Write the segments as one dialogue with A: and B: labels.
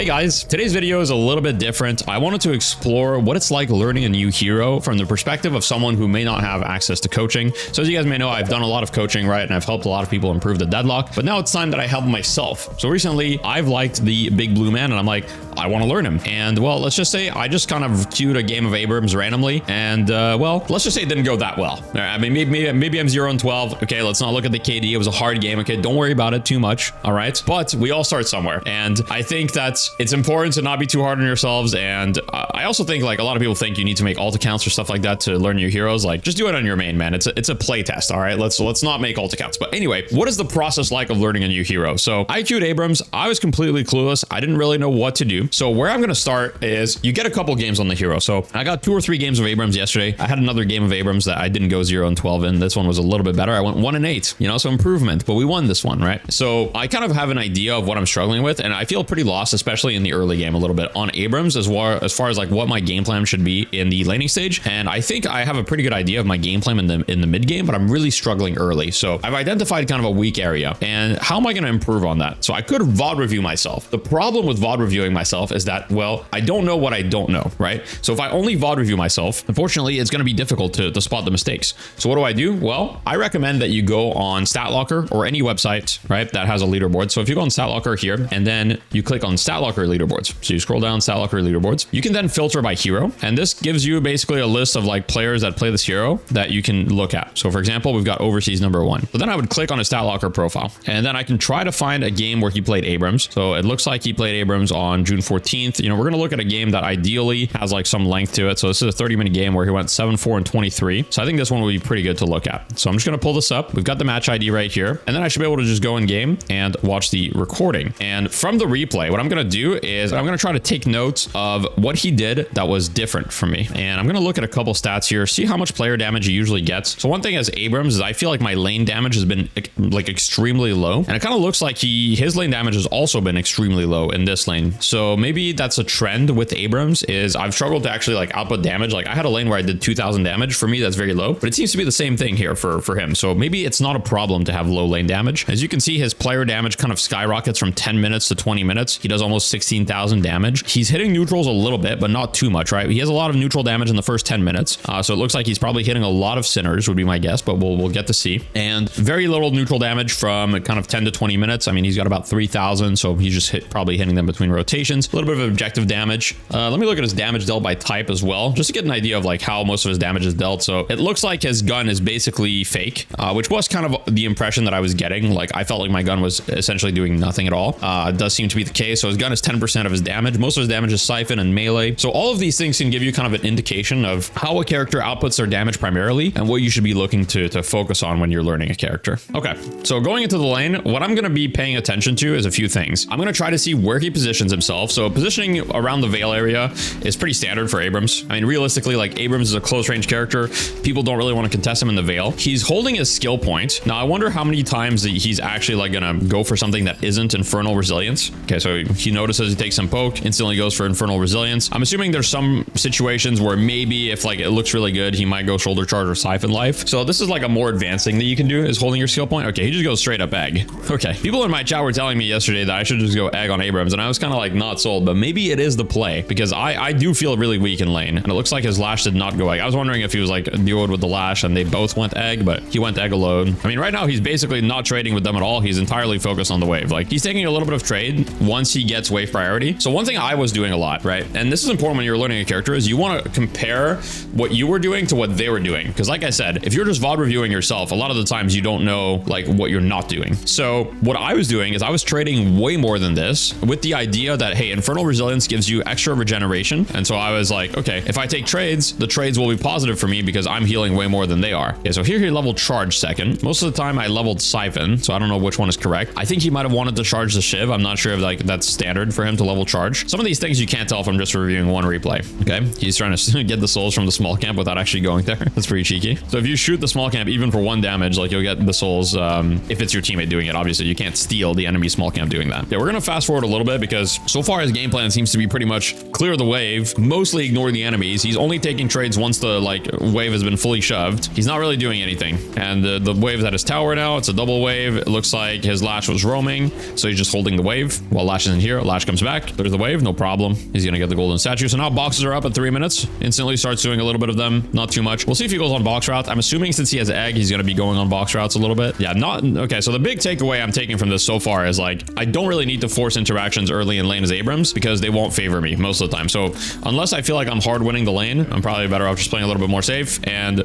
A: Hey guys, today's video is a little bit different. I wanted to explore what it's like learning a new hero from the perspective of someone who may not have access to coaching. So as you guys may know, I've done a lot of coaching, right? And I've helped a lot of people improve the deadlock, but now it's time that I help myself. So recently I've liked the big blue man and I'm like, I want to learn him. And well, let's just say I just kind of queued a game of Abrams randomly. And well, let's just say it didn't go that well. I mean, maybe I'm 0-12. Okay, let's not look at the KD. It was a hard game. Okay, don't worry about it too much. All right. But we all start somewhere. And I think that it's important to not be too hard on yourselves. And I also think like a lot of people think you need to make alt accounts or stuff like that to learn your heroes. Like just do it on your main, man. It's a play test. All right. Let's not make alt accounts. But anyway, what is the process like of learning a new hero? So I queued Abrams. I was completely clueless. I didn't really know what to do. So where I'm going to start is you get a couple games on the hero. So I got 2 or 3 games of Abrams yesterday. I had another game of Abrams that I didn't go 0-12 in. This one was a little bit better. I went 1-8, you know, so improvement, but we won this one, right? So I kind of have an idea of what I'm struggling with, and I feel pretty lost, especially in the early game a little bit on Abrams as far as like what my game plan should be in the laning stage. And I think I have a pretty good idea of my game plan in the mid game, but I'm really struggling early. So I've identified kind of a weak area, and how am I going to improve on that? So I could VOD review myself. The problem with VOD reviewing myself is that, well, I don't know what I don't know, right? So if I only VOD review myself, unfortunately, it's going to be difficult to spot the mistakes. So what do? Well, I recommend that you go on StatLocker or any website, right, that has a leaderboard. So if you go on StatLocker here and then you click on StatLocker leaderboards, so you scroll down StatLocker leaderboards, you can then filter by hero. And this gives you basically a list of like players that play this hero that you can look at. So for example, we've got overseas #1. So then I would click on a StatLocker profile and then I can try to find a game where he played Abrams. So it looks like he played Abrams on June 14th. You know, we're going to look at a game that ideally has like some length to it. So this is a 30-minute game where he went 7-4-23. So I think this one will be pretty good to look at. So I'm just going to pull this up. We've got the match ID right here. And then I should be able to just go in game and watch the recording. And from the replay, what I'm going to do is I'm going to try to take notes of what he did that was different from me. And I'm going to look at a couple stats here, see how much player damage he usually gets. So one thing as Abrams is I feel like my lane damage has been like extremely low. And it kind of looks like his lane damage has also been extremely low in this lane. So maybe that's a trend with Abrams is I've struggled to actually like output damage. Like I had a lane where I did 2000 damage. For me, that's very low, but it seems to be the same thing here for him. So maybe it's not a problem to have low lane damage. As you can see, his player damage kind of skyrockets from 10 minutes to 20 minutes. He does almost 16,000 damage. He's hitting neutrals a little bit, but not too much, right? He has a lot of neutral damage in the first 10 minutes. So it looks like he's probably hitting a lot of sinners would be my guess, but we'll get to see. And very little neutral damage from kind of 10 to 20 minutes. I mean, he's got about 3,000. So he's just probably hitting them between rotations. A little bit of objective damage. Let me look at his damage dealt by type as well, just to get an idea of like how most of his damage is dealt. So it looks like his gun is basically fake, which was kind of the impression that I was getting. Like I felt like my gun was essentially doing nothing at all. It does seem to be the case. So his gun is 10% of his damage. Most of his damage is siphon and melee. So all of these things can give you kind of an indication of how a character outputs their damage primarily and what you should be looking to focus on when you're learning a character. Okay, so going into the lane, what I'm going to be paying attention to is a few things. I'm going to try to see where he positions himself. So positioning around the Veil area is pretty standard for Abrams. I mean, realistically, like Abrams is a close range character. People don't really want to contest him in the Veil. He's holding his skill point. Now, I wonder how many times he's actually like going to go for something that isn't Infernal Resilience. Okay, so he notices he takes some poke, instantly goes for Infernal Resilience. I'm assuming there's some situations where maybe if like it looks really good, he might go Shoulder Charge or Siphon Life. So this is like a more advanced thing that you can do is holding your skill point. Okay, he just goes straight up egg. Okay, people in my chat were telling me yesterday that I should just go egg on Abrams, and I was kind of like not sold, but maybe it is the play because I do feel really weak in lane, and it looks like his lash did not go egg. I was wondering if he was like duoed with the lash and they both went egg, but he went egg alone. I mean, right now he's basically not trading with them at all. He's entirely focused on the wave. Like he's taking a little bit of trade once he gets wave priority. So one thing I was doing a lot, right? And this is important when you're learning a character is you want to compare what you were doing to what they were doing. Because like I said, if you're just VOD reviewing yourself, a lot of the times you don't know like what you're not doing. So what I was doing is I was trading way more than this with the idea that, hey, Infernal Resilience gives you extra regeneration. And so I was like, okay, if I take trades, the trades will be positive for me because I'm healing way more than they are. Okay, so here he leveled Charge second. Most of the time I leveled Siphon, so I don't know which one is correct. I think he might have wanted to charge the Shiv. I'm not sure if like that's standard for him to level Charge. Some of these things you can't tell from just reviewing one replay. Okay, he's trying to get the souls from the small camp without actually going there. That's pretty cheeky. So if you shoot the small camp even for 1 damage, like you'll get the souls if it's your teammate doing it. Obviously you can't steal the enemy small camp doing that. Yeah, we're gonna fast forward a little bit because so far his game plan seems to be pretty much clear the wave, mostly ignore the enemies. He's only taking trades once the like wave has been fully shoved. He's not really doing anything. And the wave's at his tower now. It's a double wave. It looks like his Lash was roaming, so he's just holding the wave while Lash is in here. Lash comes back. There's the wave, no problem. He's gonna get the golden statue. So now boxes are up at 3 minutes. Instantly starts doing a little bit of them, not too much. We'll see if he goes on box route. I'm assuming since he has egg, he's gonna be going on box routes a little bit. Yeah, not okay. So the big takeaway I'm taking from this so far is like I don't really need to force interactions early in lane as Abrams because they won't favor me most of the time. So unless I feel like I'm hard winning the lane, I'm probably better off just playing a little bit more safe. And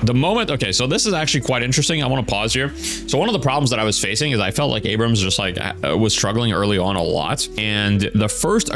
A: the moment, okay, so this is actually quite interesting. I want to pause here. So one of the problems that I was facing is I felt like Abrams just like was struggling early on a lot. And the first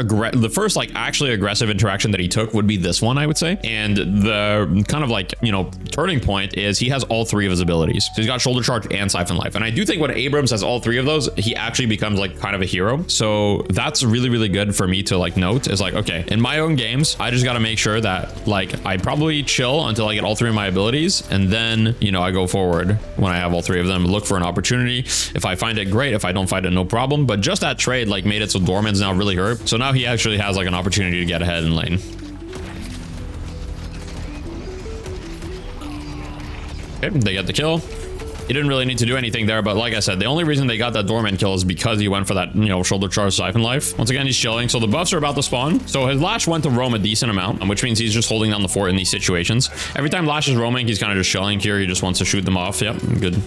A: like actually aggressive interaction that he took would be this one, I would say. And the kind of like, you know, turning point is he has all three of his abilities. So he's got shoulder charge and siphon life. And I do think when Abrams has all three of those, he actually becomes like kind of a hero. So that's really, really good for me to like note is like, okay, in my own games, I just got to make sure that like I probably chill until I get all three of my abilities. And then, you know, I go forward when I have all three of them, look for an opportunity. If I find it, great. If I don't find it, no problem. But just that trade like made it so Dorman's now really hurt. So now he actually has like an opportunity to get ahead in lane. Okay, they get the kill. He didn't really need to do anything there, but like I said, the only reason they got that Dorman kill is because he went for that, you know, shoulder charge siphon life. Once again, he's chilling. So the buffs are about to spawn. So his Lash went to roam a decent amount, which means he's just holding down the fort in these situations. Every time Lash is roaming, he's kind of just chilling here. He just wants to shoot them off. Yep, good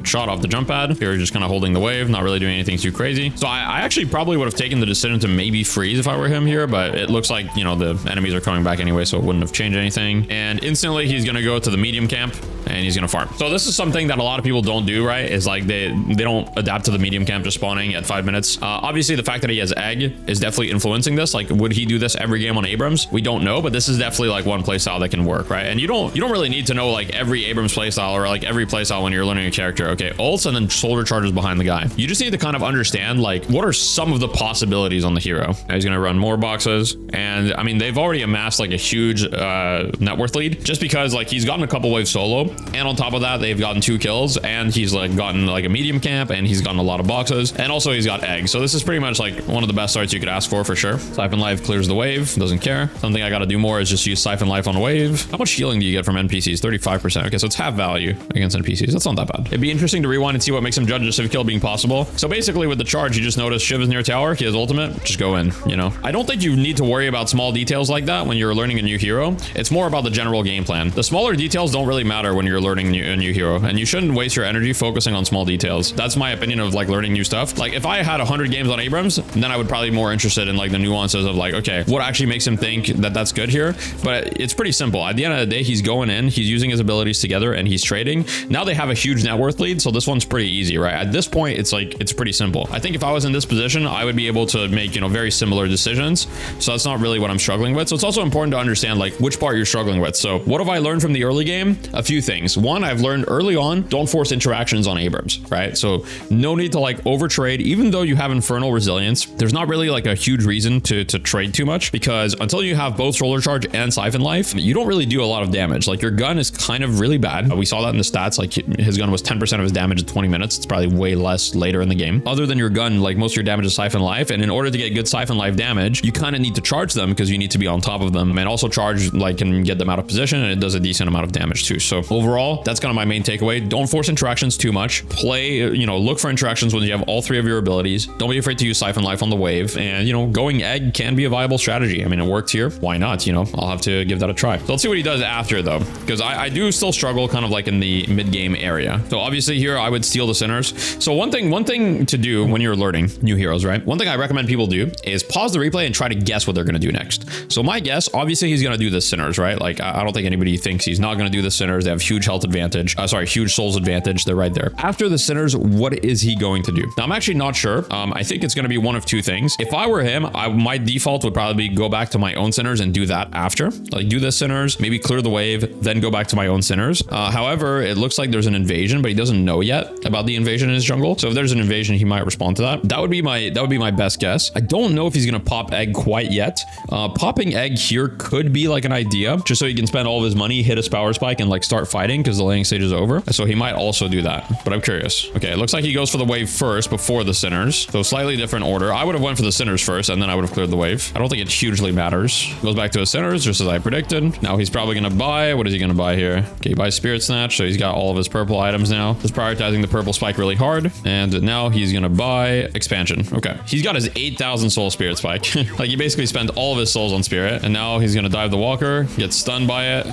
A: shot off the jump pad. Here, just kind of holding the wave, not really doing anything too crazy. So I actually probably would have taken the decision to maybe freeze if I were him here, but it looks like, you know, the enemies are coming back anyway, so it wouldn't have changed anything. And instantly he's going to go to the medium camp and he's going to farm. So this is something that a lot of people don't do, right? Is like they don't adapt to the medium camp just spawning at 5 minutes. Obviously the fact that he has egg is definitely influencing this. Like, would he do this every game on Abrams? We don't know, but this is definitely like one playstyle that can work, right? And you don't really need to know like every Abrams playstyle or like every playstyle when you're learning a character. Okay, ults and then shoulder charges behind the guy. You just need to kind of understand like what are some of the possibilities on the hero. Now he's gonna run more boxes, and I mean they've already amassed like a huge net worth lead just because like he's gotten a couple waves solo, and on top of that they've gotten 2 kills, and he's like gotten like a medium camp, and he's gotten a lot of boxes, and also he's got eggs. So this is pretty much like one of the best starts you could ask for sure. Siphon life clears the wave, doesn't care. Something I got to do more is just use siphon life on a wave. How much healing do you get from NPCs? 35%. Okay, so it's half value against NPCs. That's not that bad. It'd be interesting to rewind and see what makes him judge a Civ kill being possible. So basically with the charge, you just notice Shiv is near tower. He has ultimate. Just go in, you know. I don't think you need to worry about small details like that when you're learning a new hero. It's more about the general game plan. The smaller details don't really matter when you're learning a new hero, and you shouldn't waste your energy focusing on small details. That's my opinion of like learning new stuff. Like if I had 100 games on Abrams, then I would probably be more interested in like the nuances of like, okay, what actually makes him think that that's good here? But it's pretty simple. At the end of the day, he's going in, he's using his abilities together, and he's trading. Now they have a huge net worth lead, so this one's pretty easy, right? At this point, it's like, it's pretty simple. I think if I was in this position, I would be able to make, you know, very similar decisions. So that's not really what I'm struggling with. So it's also important to understand like which part you're struggling with. So what have I learned from the early game? A few things. One, I've learned early on, don't force interactions on Abrams, right? So no need to like over trade. Even though you have infernal resilience, there's not really like a huge reason to trade too much, because until you have both shoulder charge and siphon life, you don't really do a lot of damage. Like your gun is kind of really bad. We saw that in the stats. Like his gun was 10% of his damage at 20 minutes. It's probably way less later in the game. Other than your gun, like most of your damage is siphon life, and in order to get good siphon life damage, you kind of need to charge them because you need to be on top of them, and also charge like can get them out of position, and it does a decent amount of damage too. So overall, that's kind of my main takeaway. Don't force interactions too much. Play, you know, look for interactions when you have all 3 of your abilities. Don't be afraid to use siphon life on the wave, and you know, going egg can be a viable strategy. I mean, it worked here. Why not? You know, I'll have to give that a try. So let's see what he does after though, because I do still struggle kind of like in the mid game area. So obviously here I would steal the sinners. So one thing to do when you're learning new heroes, right? One thing I recommend people do is pause the replay and try to guess what they're going to do next. So my guess, obviously he's going to do the sinners, right? Like I don't think anybody thinks he's not going to do the sinners. They have huge health advantage. Huge souls advantage. They're right there. After the sinners, what is he going to do? Now I'm actually not sure. I think it's going to be one of 2 things. If I were him, my default would probably be go back to my own sinners and do that after. Like do the sinners, maybe clear the wave, then go back to my own sinners. However, it looks like there's an invasion, but he doesn't doesn't know yet about the invasion in his jungle. So if there's an invasion, he might respond to that. That would be my best guess. I don't know if he's gonna pop egg quite yet. Popping egg here could be like an idea, just so he can spend all of his money, hit a power spike, and like start fighting because the laning stage is over. So he might also do that, but I'm curious. Okay, it looks like he goes for the wave first before the sinners. So slightly different order. I would have went for the sinners first, and then I would have cleared the wave. I don't think it hugely matters. Goes back to his sinners, just as I predicted. Now he's probably gonna buy. What is he gonna buy here? Okay, he buys Spirit Snatch, so he's got all of his purple items now. Just prioritizing the purple spike really hard. And now he's gonna buy expansion. Okay, he's got his 8,000 soul spirit spike. Like he basically spent all of his souls on spirit, and now he's gonna dive the walker, get stunned by it.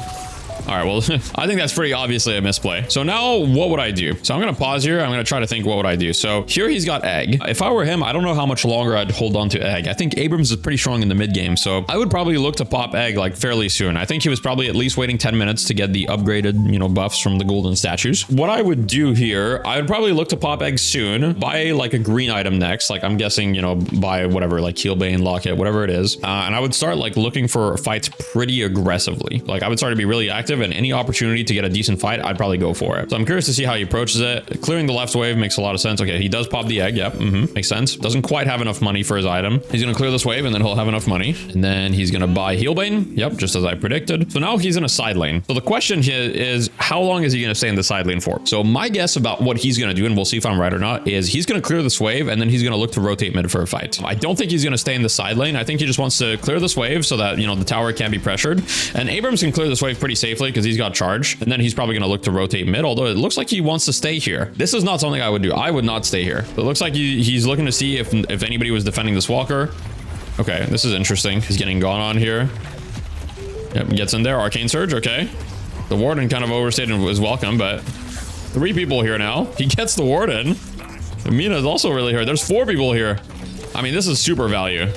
A: All right, well, I think that's pretty obviously a misplay. So now what would I do? So I'm going to pause here. I'm going to try to think what would I do. So here he's got egg. If I were him, I don't know how much longer I'd hold on to egg. I think Abrams is pretty strong in the mid game. So I would probably look to pop egg like fairly soon. I think he was probably at least waiting 10 minutes to get the upgraded, you know, buffs from the golden statues. What I would do here, I would probably look to pop egg soon, buy like a green item next. Like I'm guessing, you know, buy whatever, like Healbane, Locket, whatever it is. And I would start like looking for fights pretty aggressively. Like I would start to be really active, and any opportunity to get a decent fight, I'd probably go for it. So I'm curious to see how he approaches it. Clearing the left wave makes a lot of sense. Okay, he does pop the egg. Yep, makes sense. Doesn't quite have enough money for his item. He's gonna clear this wave, and then he'll have enough money. And then he's gonna buy Healbane. Yep, just as I predicted. So now he's in a side lane. So the question here is, how long is he gonna stay in the side lane for? So my guess about what he's gonna do, and we'll see if I'm right or not, is he's gonna clear this wave, and then he's gonna look to rotate mid for a fight. I don't think he's gonna stay in the side lane. I think he just wants to clear this wave so that, you know, the tower can't be pressured. And Abrams can clear this wave pretty safely because he's got charge. And then he's probably gonna look to rotate mid, although it looks like he wants to stay here. This is not something I would do. I would not stay here. It looks like he's looking to see if anybody was defending this walker. Okay, this is interesting. He's getting gone on here. Yep, gets in there. Arcane Surge, okay. The Warden kind of overstayed his welcome, but 3 people here now. He gets the Warden. Mina is also really hurt. There's 4 people here. I mean, this is super value.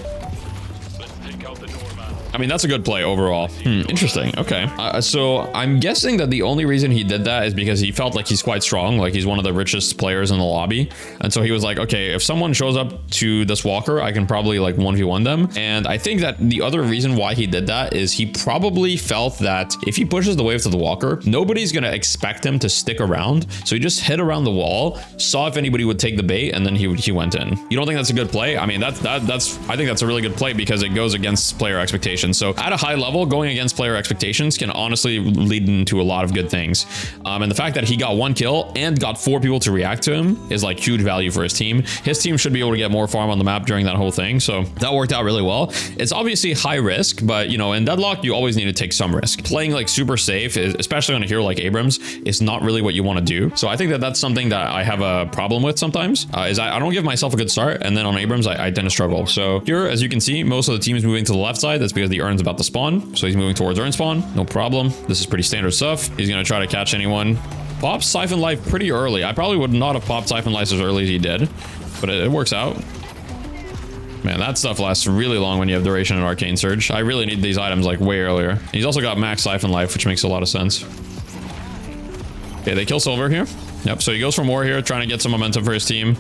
A: I mean, that's a good play overall. Interesting. Okay. So I'm guessing that the only reason he did that is because he felt like he's quite strong. Like he's one of the richest players in the lobby. And so he was like, okay, if someone shows up to this walker, I can probably like 1v1 them. And I think that the other reason why he did that is he probably felt that if he pushes the wave to the walker, nobody's going to expect him to stick around. So he just hit around the wall, saw if anybody would take the bait, and then he went in. You don't think that's a good play? I mean, I think that's a really good play because it goes against player expectations. So at a high level, going against player expectations can honestly lead into a lot of good things. And the fact that he got 1 kill and got 4 people to react to him is like huge value for his team. His team should be able to get more farm on the map during that whole thing. So that worked out really well. It's obviously high risk, but you know, in Deadlock, you always need to take some risk. Playing like super safe, especially on a hero like Abrams, is not really what you want to do. So I think that that's something that I have a problem with sometimes, is I don't give myself a good start. And then on Abrams, I tend to struggle. So here, as you can see, most of the team is moving to the left side. That's because the Urn's about to spawn. So he's moving towards Urn spawn. No problem. This is pretty standard stuff. He's going to try to catch anyone. Pops Siphon Life pretty early. I probably would not have popped Siphon Life as early as he did, but it works out. Man, that stuff lasts really long when you have Duration and Arcane Surge. I really need these items like way earlier. He's also got max Siphon Life, which makes a lot of sense. Okay, they kill Silver here. Yep, so he goes for more here, trying to get some momentum for his team.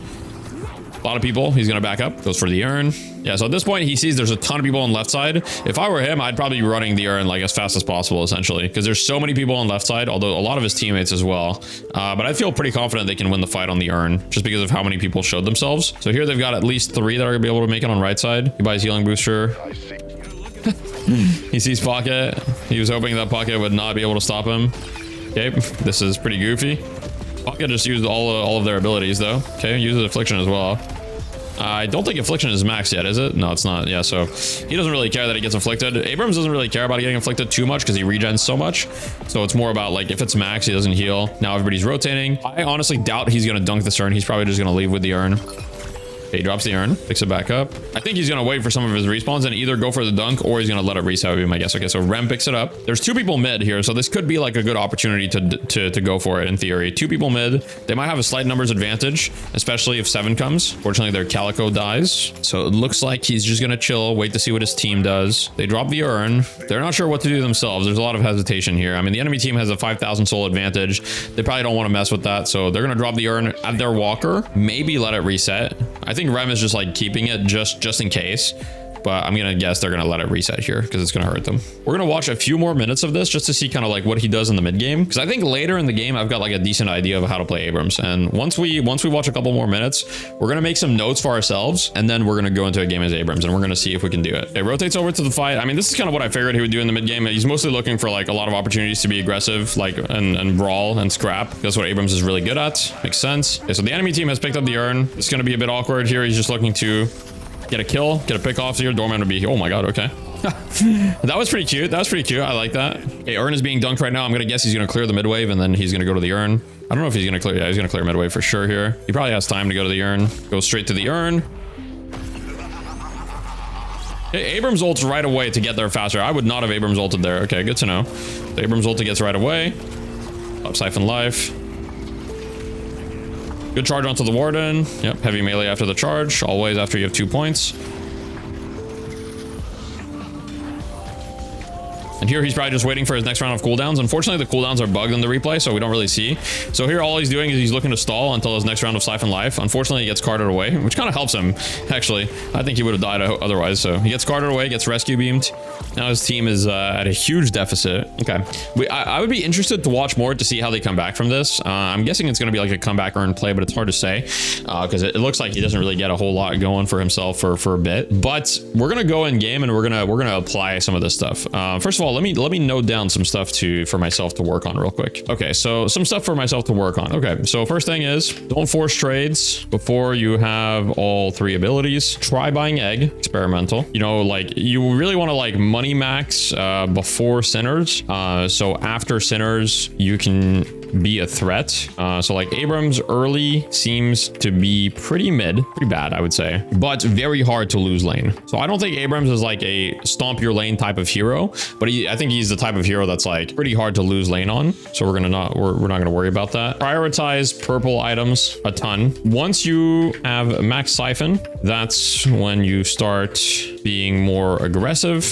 A: A lot of people. He's going to back up. Goes for the Urn. Yeah, so at this point, he sees there's a ton of people on left side. If I were him, I'd probably be running the Urn like as fast as possible, essentially, because there's so many people on left side, although a lot of his teammates as well. But I feel pretty confident they can win the fight on the Urn just because of how many people showed themselves. So here they've got at least 3 that are going to be able to make it on right side. He buys Healing Booster. He sees Pocket. He was hoping that Pocket would not be able to stop him. Okay, this is pretty goofy. Pocket just used all of their abilities, though. Okay, uses Affliction as well. I don't think Affliction is maxed yet, is it? No, it's not. Yeah, so he doesn't really care that he gets afflicted. Abrams doesn't really care about getting afflicted too much because he regens so much. So it's more about like if it's max, he doesn't heal. Now everybody's rotating. I honestly doubt he's going to dunk this Urn. He's probably just going to leave with the Urn. Okay, he drops the Urn, picks it back up. I think he's going to wait for some of his respawns and either go for the dunk or he's going to let it reset, would be my guess. Okay, so Rem picks it up. There's 2 people mid here, so this could be like a good opportunity to go for it in theory. 2 people mid. They might have a slight numbers advantage, especially if 7 comes. Fortunately, their Calico dies. So it looks like he's just going to chill, wait to see what his team does. They drop the Urn. They're not sure what to do themselves. There's a lot of hesitation here. I mean, the enemy team has a 5,000 soul advantage. They probably don't want to mess with that, so they're going to drop the Urn at their walker. Maybe let it reset. I think Rem is just like keeping it just in case, but I'm gonna guess they're gonna let it reset here because it's gonna hurt them. We're gonna watch a few more minutes of this just to see kind of like what he does in the mid game, because I think later in the game I've got like a decent idea of how to play Abrams. And once we watch a couple more minutes, we're gonna make some notes for ourselves, and then we're gonna go into a game as Abrams, and we're gonna see if we can do it. It rotates over to the fight. I mean, this is kind of what I figured he would do in the mid game. He's mostly looking for like a lot of opportunities to be aggressive, like and brawl and scrap. That's what Abrams is really good at. Makes sense. Okay, so the enemy team has picked up the urn. It's gonna be a bit awkward here. He's just looking to get a kill, get a pick off here. Doorman would be, oh my god, okay. That was pretty cute. That was pretty cute. I like that. Okay, urn is being dunked right now. I'm gonna guess he's gonna clear the mid wave, and then he's gonna go to the urn. I don't know if he's gonna clear. Yeah, he's gonna clear mid wave for sure here. He probably has time to go to the urn. Go straight to the urn. Okay, Abrams ults right away to get there faster. I would not have Abrams ulted there. Okay, good to know. The Abrams ult gets right away. Up siphon life. Good charge onto the Warden. Yep, heavy melee after the charge. Always after you have 2 points. And here he's probably just waiting for his next round of cooldowns. Unfortunately, the cooldowns are bugged in the replay, so we don't really see. So here all he's doing is he's looking to stall until his next round of siphon life. Unfortunately, he gets carted away, which kind of helps him, actually. I think he would have died otherwise. So he gets carted away, gets rescue beamed. Now his team is at a huge deficit. Okay. I would be interested to watch more to see how they come back from this. I'm guessing it's going to be like a comeback earn play, but it's hard to say because it looks like he doesn't really get a whole lot going for himself for a bit. But we're going to go in game and we're gonna apply some of this stuff. First of all, let me note down some stuff for myself to work on real quick. Okay, so some stuff for myself to work on. Okay, so first thing is don't force trades before you have all 3 abilities. Try buying egg, experimental. You know, like you really want to like money max before sinners. So after sinners, you can be a threat. So like Abrams early seems to be pretty bad, I would say, but very hard to lose lane. So I don't think Abrams is like a stomp your lane type of hero, but I think he's the type of hero that's like pretty hard to lose lane on. So we're not gonna worry about that. Prioritize purple items a ton. Once you have max siphon, that's when you start being more aggressive.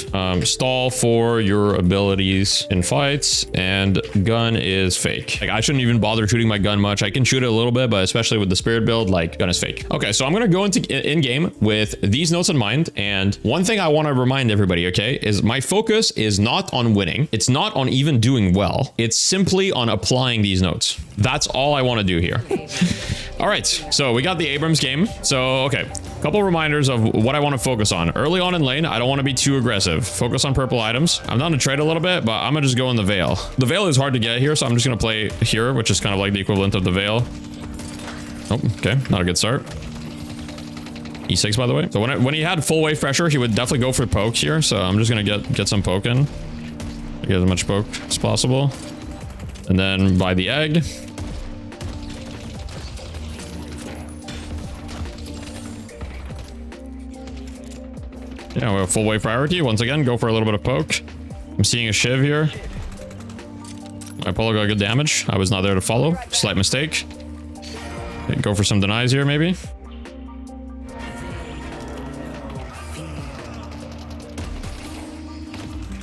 A: Stall for your abilities in fights, and gun is fake. Like I shouldn't even bother shooting my gun much. I can shoot it a little bit, but especially with the spirit build, like gun is fake. Okay, so I'm gonna go into in game with these notes in mind. And one thing I want to remind everybody, okay, is my focus is not on winning. It's not on even doing well. It's simply on applying these notes. That's all I want to do here. All right, so we got the Abrams game. So, okay, a couple reminders of what I want to focus on. Early on in lane, I don't want to be too aggressive. Focus on purple items. I'm down to trade a little bit, but I'm gonna just go in the Veil. The Veil is hard to get here, so I'm just gonna play here, which is kind of like the equivalent of the Veil. Oh, okay, not a good start. E6, by the way. So when he had full wave pressure, he would definitely go for poke here. So I'm just gonna get some poke in. Get as much poke as possible. And then buy the egg. Yeah, we have full wave priority. Once again, go for a little bit of poke. I'm seeing a shiv here. My Polo got good damage. I was not there to follow. Slight mistake. Okay, go for some denies here, maybe.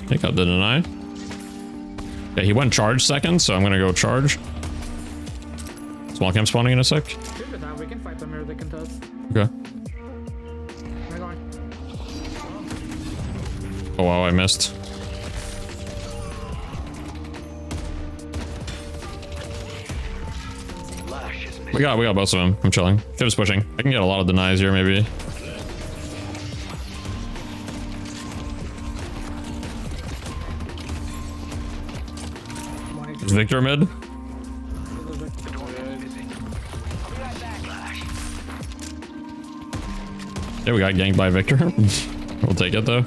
A: Take out the deny. Yeah, he went charge second, so I'm gonna go charge. Small camp spawning in a sec.
B: We can fight them or they can touch.
A: Okay. Oh wow, I missed. We got both of them. I'm chilling. Fib's pushing. I can get a lot of denies here, maybe. Is Victor mid? Yeah, we got ganked by Victor. We'll take it though.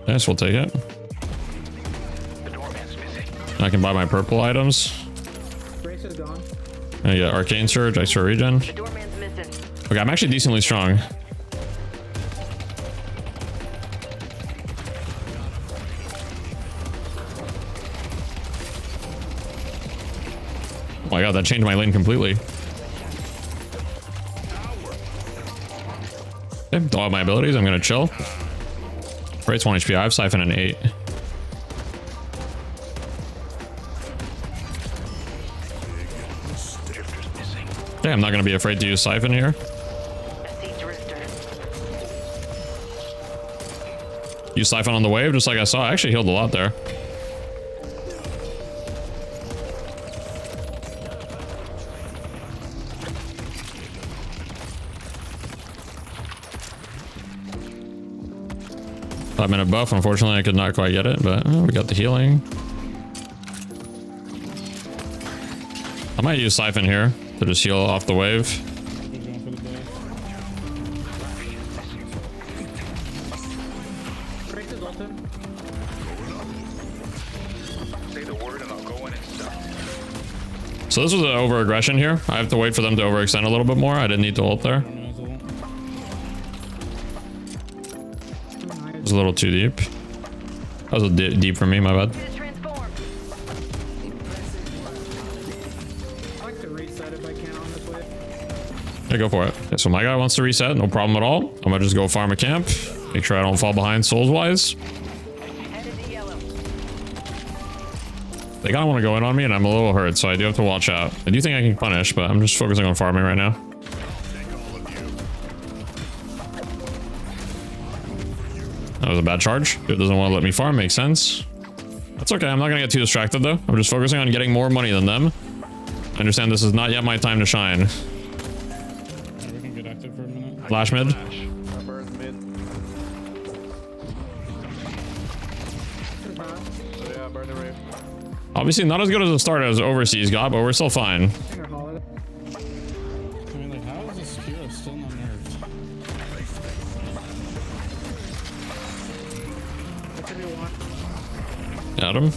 A: Yes, we'll take it. I can buy my purple items. I get Arcane Surge, extra regen. Okay, I'm actually decently strong. Oh my god, that changed my lane completely. Okay, don't have my abilities, I'm gonna chill. Rate's 1 HP, I have Siphon and 8. Okay, I'm not going to be afraid to use Siphon here. Use Siphon on the wave, just like I saw. I actually healed a lot there. Five-minute buff. Unfortunately, I could not quite get it, but we got the healing. I might use Siphon here to just heal off the wave. So this was an over-aggression here. I have to wait for them to overextend a little bit more. I didn't need to ult there. It was a little too deep. That was deep for me, my bad. Yeah, go for it. Okay, so my guy wants to reset, no problem at all. I'm gonna just go farm a camp. Make sure I don't fall behind souls-wise. They kind of want to go in on me, and I'm a little hurt, so I do have to watch out. I do think I can punish, but I'm just focusing on farming right now. That was a bad charge. It doesn't want to let me farm, makes sense. That's okay, I'm not gonna get too distracted though. I'm just focusing on getting more money than them. I understand this is not yet my time to shine. Flash mid. Obviously not as good as the start as Overseas got, but we're still fine.
C: I mean, like, how is this hero still not nerfed?
A: Got him.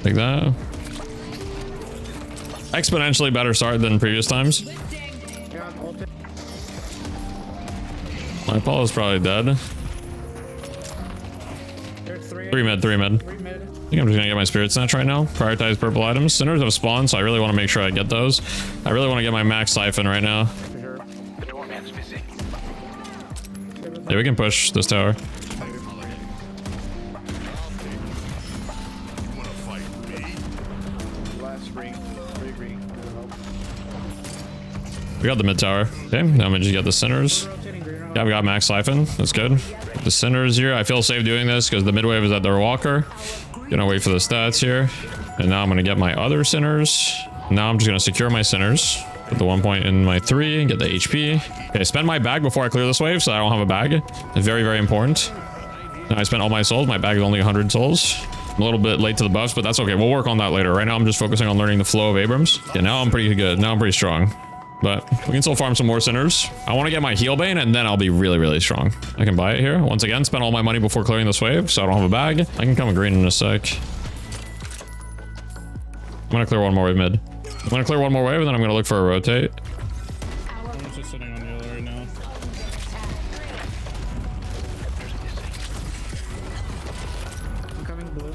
A: Take that. Exponentially better start than previous times. My Paul is probably dead. 3 mid, 3 mid. I think I'm just gonna get my Spirit Snatch right now. Prioritize purple items. Sinners have spawned, so I really want to make sure I get those. I really want to get my max Siphon right now. Yeah, we can push this tower. We got the mid tower. Okay, now I'm gonna just get the Sinners. Yeah, we got max Siphon. That's good. The Sinners here. I feel safe doing this because the mid wave is at their walker. Gonna wait for the stats here. And now I'm gonna get my other Sinners. Now I'm just gonna secure my Sinners. Put the 1 point in my 3, get the HP. Okay, spend my bag before I clear this wave so I don't have a bag. It's very, very important. Now I spent all my souls. My bag is only 100 souls. I'm a little bit late to the buffs, but that's okay. We'll work on that later. Right now I'm just focusing on learning the flow of Abrams. Yeah, now I'm pretty good. Now I'm pretty strong. But we can still farm some more Sinners. I want to get my heal bane and then I'll be really, really strong. I can buy it here. Once again, spend all my money before clearing this wave so I don't have a bag. I can come green in a sec. I'm going to clear one more wave mid. I'm going to clear one more wave and then I'm going to look for a rotate.
C: I'm just sitting on yellow right now.
B: I'm coming blue.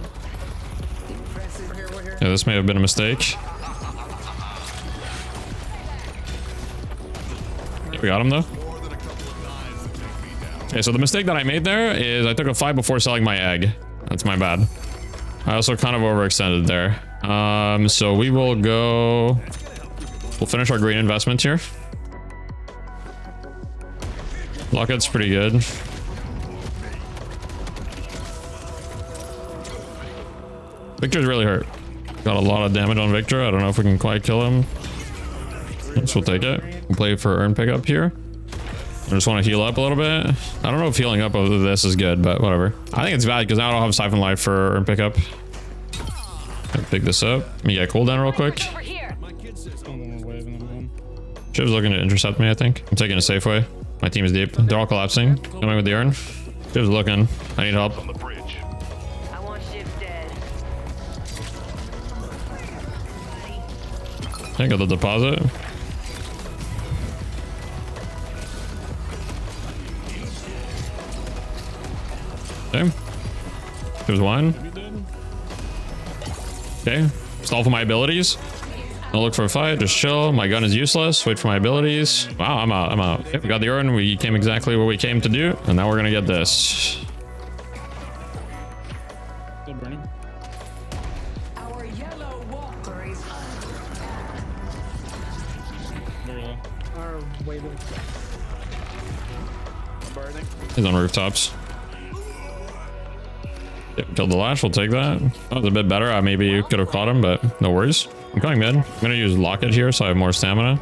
B: We're here.
A: Yeah, this may have been a mistake. We got him though. Okay, so the mistake that I made there is I took a 5 before selling my egg. That's my bad. I also kind of overextended there. So we will go... We'll finish our green investment here. Locket's pretty good. Victor's really hurt. Got a lot of damage on Victor. I don't know if we can quite kill him. So we'll take it. We'll play for urn pickup here. I just want to heal up a little bit. I don't know if healing up over this is good, but whatever. I think it's bad because now I don't have Siphon Life for urn pickup. Pick this up. Let me get cooldown real quick. Shiv's looking to intercept me, I think. I'm taking a safe way. My team is deep. They're all collapsing. Coming with the urn. Shiv's looking. I need help. I got the deposit. Okay. There's one. Okay. Stall for my abilities. Don't look for a fight. Just chill. My gun is useless. Wait for my abilities. Wow, I'm out. I'm out. Okay, we got the urn. We came exactly what we came to do. And now we're going to get this.
C: Still burning.
D: Our yellow walker is
C: Very low.
B: Are waiting.
D: Burning.
A: He's on rooftops. Yep, killed the lash. We'll take that. That was a bit better. I maybe could have caught him, but no worries. I'm going mid. I'm gonna use locket here so I have more stamina.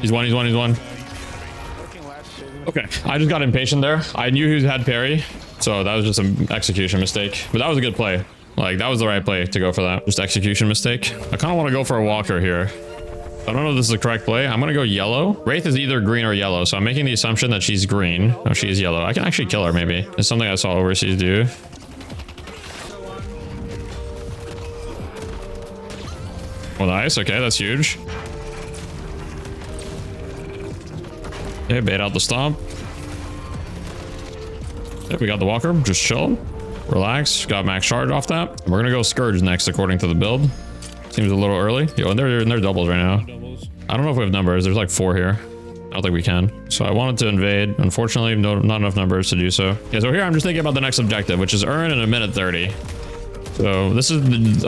A: He's one.
D: Looking last shit.
A: Okay, I just got impatient there. I knew he had parry, so that was just an execution mistake. But that was a good play. Like, that was the right play to go for that. Just execution mistake. I kind of want to go for a walker here. I don't know if this is the correct play. I'm going to go yellow. Wraith is either green or yellow, so I'm making the assumption that she's green. Oh, she is yellow. I can actually kill her, maybe. It's something I saw overseas do. Oh, nice. Okay, that's huge. Okay, bait out the stomp. Yeah, we got the walker. Just chill. Relax. Got max charge off that. We're gonna go Scourge next according to the build. Seems a little early. Yo, and they're in their doubles right now.
C: Doubles.
A: I don't know if we have numbers. There's like 4 here. I don't think we can. So I wanted to invade. Unfortunately, not enough numbers to do so. Yeah, so here I'm just thinking about the next objective, which is earn in a minute 30. So this is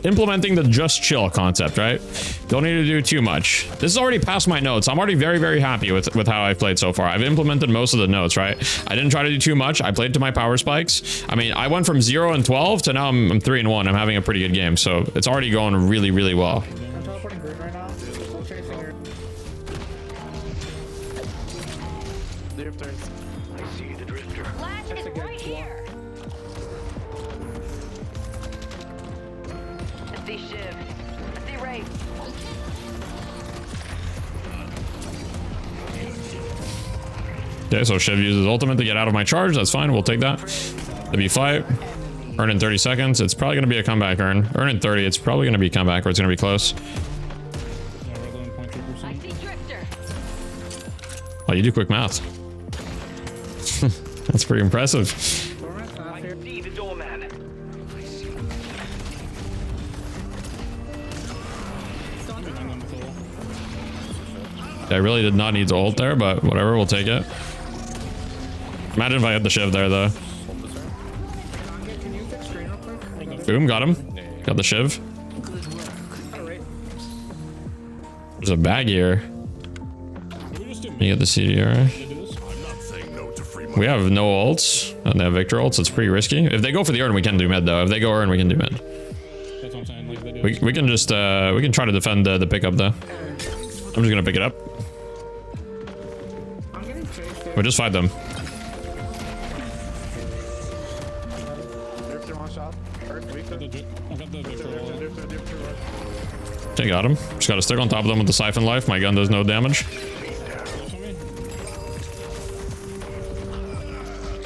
A: implementing the just chill concept, right? Don't need to do too much. This is already past my notes. I'm already very, very happy with how I've played so far. I've implemented most of the notes, right? I didn't try to do too much. I played to my power spikes. I mean, I went from 0 and 12 to now I'm 3 and 1. I'm having a pretty good game. So it's already going really, really well.
B: I'm teleporting green right now. Still chasing her.
D: Drifters.
E: I see the drifter.
F: Flash is right here. I see Shiv. I see Wraith.
A: Okay, so Shiv uses ultimate to get out of my charge. That's fine. We'll take that. The B fight. Earn in 30 seconds. It's probably going to be a comeback earn. Earn in 30. It's probably going to be comeback or it's going to be close.
C: Yeah, we're going 0.3%.
F: I see Drifter.
A: Oh, you do quick math. That's pretty impressive.
B: Dormant's off here.
E: See the doorman.
C: Behind them full.
A: I really did not need to ult there, but whatever. We'll take it. Imagine if I had the Shiv there, though.
B: Can you fix screen real quick?
A: Boom, got him. Got the Shiv.
B: Alright.
A: There's a bag here.
C: Can we just do
A: You get the CDR.
C: do this?
A: We have no ults, and they have Victor ults. It's pretty risky. If they go for the earn, we can do mid, though. If they go earn, we can do mid.
C: That's what I'm saying. Like they do.
A: We can just, we can try to defend the pickup, though. I'm just gonna pick it up.
B: I'm getting chased.
A: We just fight them.
D: Drifter one shot. Earth weak.
C: I got the Victor roll.
D: Drifter.
A: Okay, got him. Just gotta stick on top of them with the siphon life. My gun does no damage.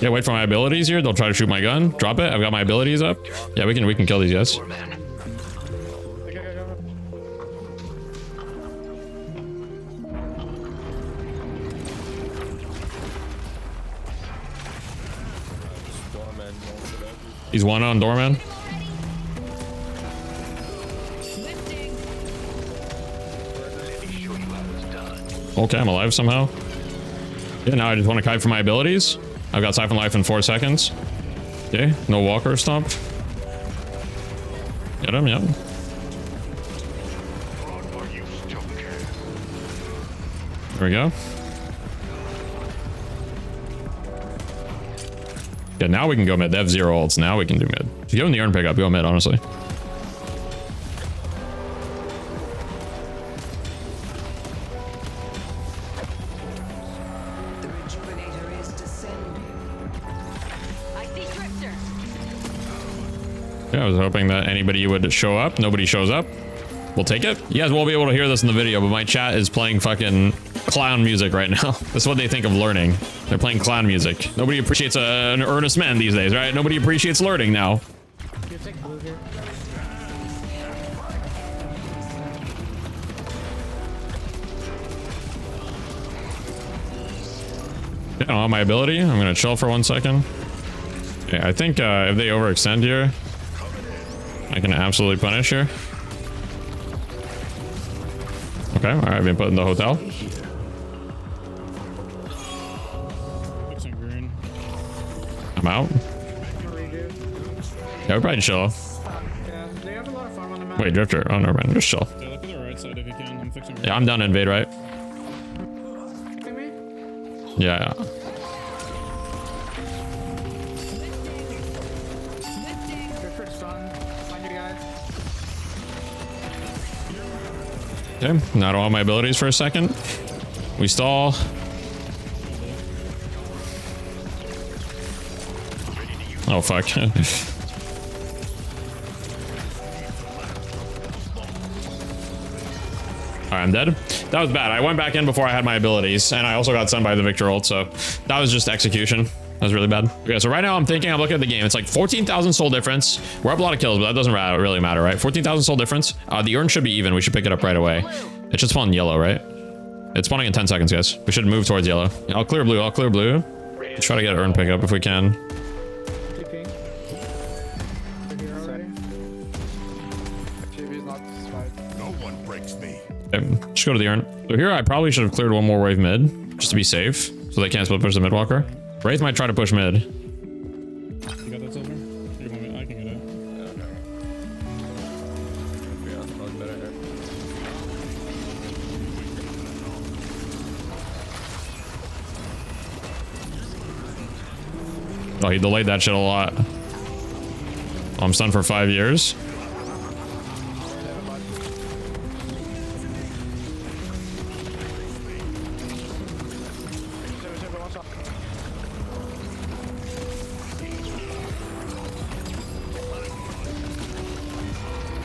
A: Yeah, wait for my abilities here. They'll try to shoot my gun. Drop it. I've got my abilities up. Yeah, we can kill these guys. He's one on doorman. Okay, I'm alive somehow. Yeah, now I just want to kite for my abilities. I've got siphon life in 4 seconds. Okay, no walker stomp. Get him, yep. There we go. Yeah, now we can go mid. They have 0 ults. Now we can do mid. If you go in the earn pickup, go mid, honestly.
G: The rejuvenator is descending.
F: I see Drifter.
A: Yeah, I was hoping that anybody would show up. Nobody shows up. We'll take it. You guys won't be able to hear this in the video, but my chat is playing fucking clown music right now. That's what they think of learning. They're playing clown music. Nobody appreciates an earnest man these days, right? Nobody appreciates learning now.
B: You take blue here.
A: Yeah, I don't have my ability. I'm gonna chill for 1 second. Okay, I think if they overextend here, I can absolutely punish here. Okay, all right, I've been put in the hotel.
C: Fixing green.
A: I'm out.
B: Redo.
A: Yeah, we're probably chill.
B: Yeah, they have a lot of farm on the map.
A: Wait, Drifter. Oh, never mind. Just chill.
C: Yeah, look at the right side if you can. I'm fixing green.
A: Yeah, I'm down to invade, right?
B: Kidding me?
A: Yeah.
B: Drifter's stun. Find you guys.
A: Okay, now I don't have my abilities for a second. We stall. Oh, fuck. Alright, I'm dead. That was bad. I went back in before I had my abilities, and I also got stunned by the Victor ult, so that was just execution. That was really bad. Okay, so right now I'm looking at the game. It's like 14,000 soul difference. We're up a lot of kills, but that doesn't really matter, right? 14,000 soul difference. The urn should be even. We should pick it up right away. It should spawn yellow, right? It's spawning in 10 seconds, guys. We should move towards yellow. I'll clear blue. I'll clear blue. Try to get urn pickup if we can.
B: TP. They're here already.
D: TV's not satisfied.
A: Okay, just go to the urn. So here I probably should have cleared one more wave mid, just to be safe, so they can't split push the mid walker. Wraith might try to push mid.
C: You got that silver? You want me? I can get it.
A: Oh, he delayed that shit a lot. I'm stunned for 5 years.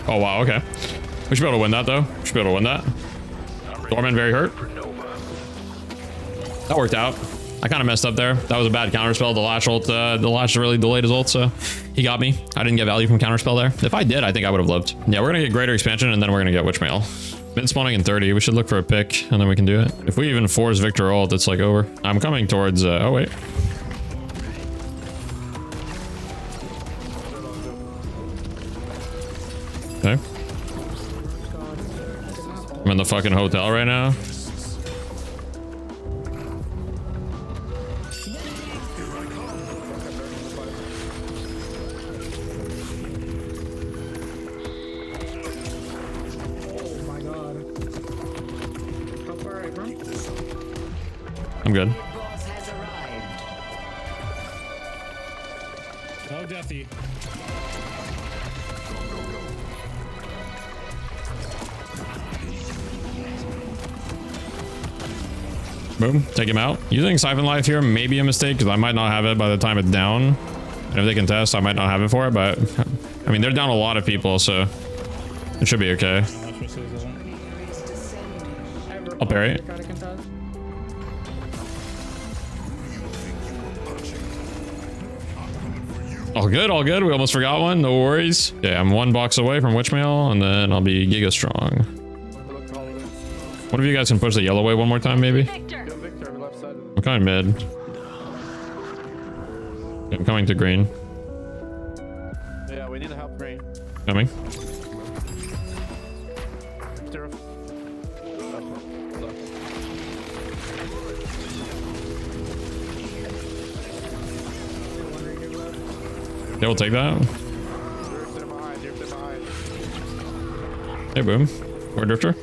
A: Oh, wow, okay. We should be able to win that, though. We should be able to win that. Dorman very hurt. That worked out. I kind of messed up there. That was a bad counterspell. The lash really delayed his ult, so he got me. I didn't get value from counterspell there. If I did, I think I would have lived. Yeah, we're going to get greater expansion, and then we're going to get Witchmail. Been spawning in 30. We should look for a pick, and then we can do it. If we even force Victor ult, it's like over. I'm coming towards... oh, wait. Okay. I'm in the fucking hotel right now.
B: Oh my god. How far, Abram?
A: I'm good.
G: Boss has arrived.
C: Oh, Deathy.
A: Boom, take him out. Using Siphon Life here may be a mistake because I might not have it by the time it's down. And if they contest, I might not have it for it, but I mean, they're down a lot of people, so it should be okay. I'll parry it. All good, all good. We almost forgot one. No worries. Yeah, I'm 1 box away from Witchmail, and then I'll be Giga Strong. One of you guys can push the yellow wave one more time, maybe?
F: Victor.
D: Victor, left side.
A: I'm kind of mid. I'm coming to green.
D: Yeah, we need to help green.
A: Coming.
D: Zero.
A: They will take that.
D: Drifter behind, drifter behind.
A: Hey, boom. Or Drifter.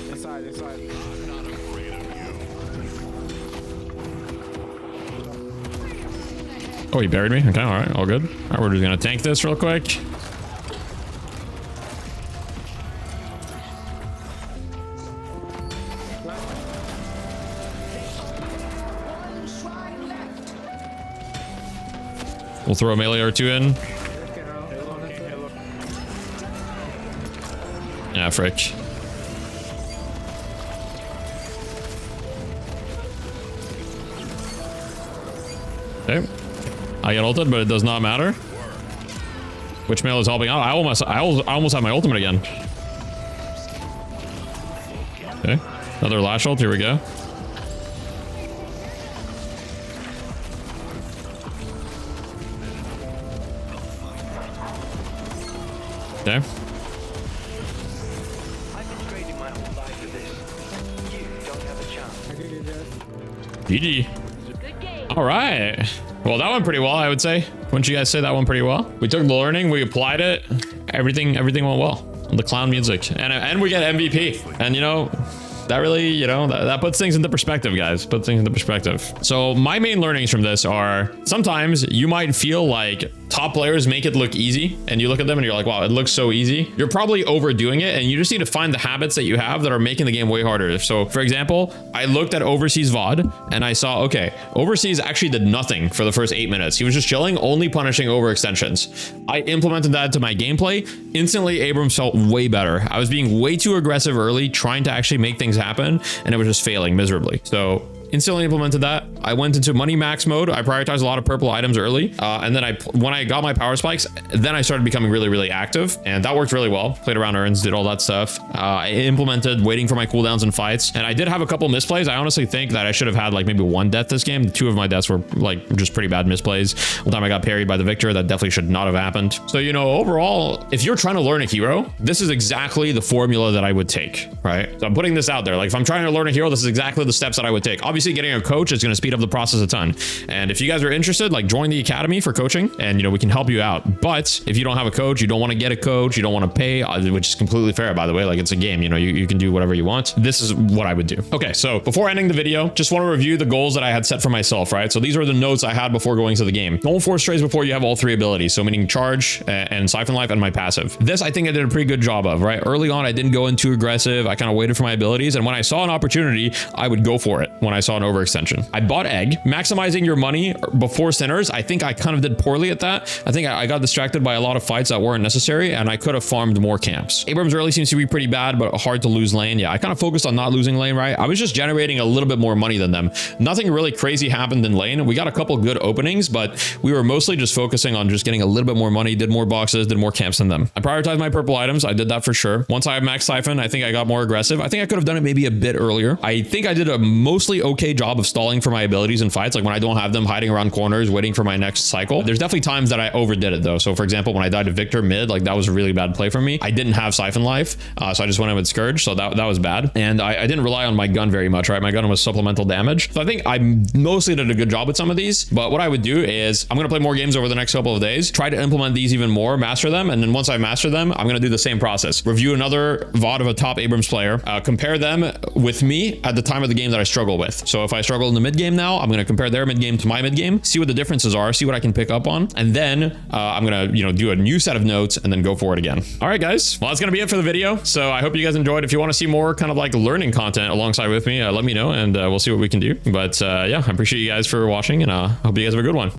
D: Inside, inside.
A: Oh, he buried me. Okay, all right, all good. All right, we're just gonna tank this real quick. We'll throw a melee or two in. Yeah, frick. Okay. I get ulted, but it does not matter. Witchmail is helping out. I almost have my ultimate again. Okay. Another lash ult. Here we go. Okay.
E: I've been trading my whole life for this.
A: GG.
F: Good game.
A: All right. Well, that went pretty well, I would say. Wouldn't you guys say that went pretty well? We took the learning, we applied it. Everything went well. The clown music, and we get MVP. And you know, that really, you know, that puts things into perspective, guys. Puts things into perspective. So my main learnings from this are sometimes you might feel like top players make it look easy, and you look at them and you're like, wow, it looks so easy. You're probably overdoing it, and you just need to find the habits that you have that are making the game way harder. So for example, I looked at Overseas VOD and I saw, okay, Overseas actually did nothing for the first 8 minutes. He was just chilling, only punishing overextensions. I implemented that to my gameplay. Instantly, Abrams felt way better. I was being way too aggressive early, trying to actually make things happen, and it was just failing miserably. So instantly implemented that. I went into money max mode. I prioritized a lot of purple items early. And then when I got my power spikes, then I started becoming really, really active. And that worked really well. Played around urns, did all that stuff. I implemented waiting for my cooldowns in fights. And I did have a couple misplays. I honestly think that I should have had like maybe one death this game. 2 of my deaths were like just pretty bad misplays. One time I got parried by the Victor. That definitely should not have happened. So, you know, overall, if you're trying to learn a hero, this is exactly the formula that I would take, right? So I'm putting this out there. Like if I'm trying to learn a hero, this is exactly the steps that I would take. Obviously, getting a coach is going to speed up the process a ton. And if you guys are interested, like join the academy for coaching, and you know we can help you out. But if you don't have a coach, you don't want to get a coach, you don't want to pay, which is completely fair, by the way. Like it's a game, you know, you can do whatever you want. This is what I would do. Okay, so before ending the video, just want to review the goals that I had set for myself, right? So these are the notes I had before going to the game. Don't force trades before you have all 3 abilities. So meaning charge and siphon life and my passive. This I think I did a pretty good job of, right? Early on, I didn't go in too aggressive. I kind of waited for my abilities, and when I saw an opportunity, I would go for it. When I saw an overextension, I bought egg. Maximizing your money before sinners, I think I kind of did poorly at that. I think I got distracted by a lot of fights that weren't necessary, and I could have farmed more camps. Abrams early seems to be pretty bad, but hard to lose lane. Yeah, I kind of focused on not losing lane, right? I was just generating a little bit more money than them. Nothing really crazy happened in lane. We got a couple good openings, but we were mostly just focusing on just getting a little bit more money, did more boxes, did more camps than them. I prioritized my purple items. I did that for sure. Once I have max siphon, I think I got more aggressive. I think I could have done it maybe a bit earlier. I think I did a mostly okay job of stalling for my abilities in fights, like when I don't have them, hiding around corners, waiting for my next cycle. There's definitely times that I overdid it though. So for example, when I died to Victor mid, like that was a really bad play for me. I didn't have siphon life, so I just went in with Scourge, so that was bad. And I didn't rely on my gun very much, right? My gun was supplemental damage. So I think I mostly did a good job with some of these, but what I would do is I'm going to play more games over the next couple of days, try to implement these even more, master them. And then once I master them, I'm going to do the same process. Review another VOD of a top Abrams player, compare them with me at the time of the game that I struggle with. So if I struggle in the mid game now, I'm going to compare their mid game to my mid game, see what the differences are, see what I can pick up on. And then I'm going to, you know, do a new set of notes and then go for it again. All right, guys. Well, that's going to be it for the video. So I hope you guys enjoyed. If you want to see more kind of like learning content alongside with me, let me know and we'll see what we can do. But yeah, I appreciate you guys for watching, and I hope you guys have a good one.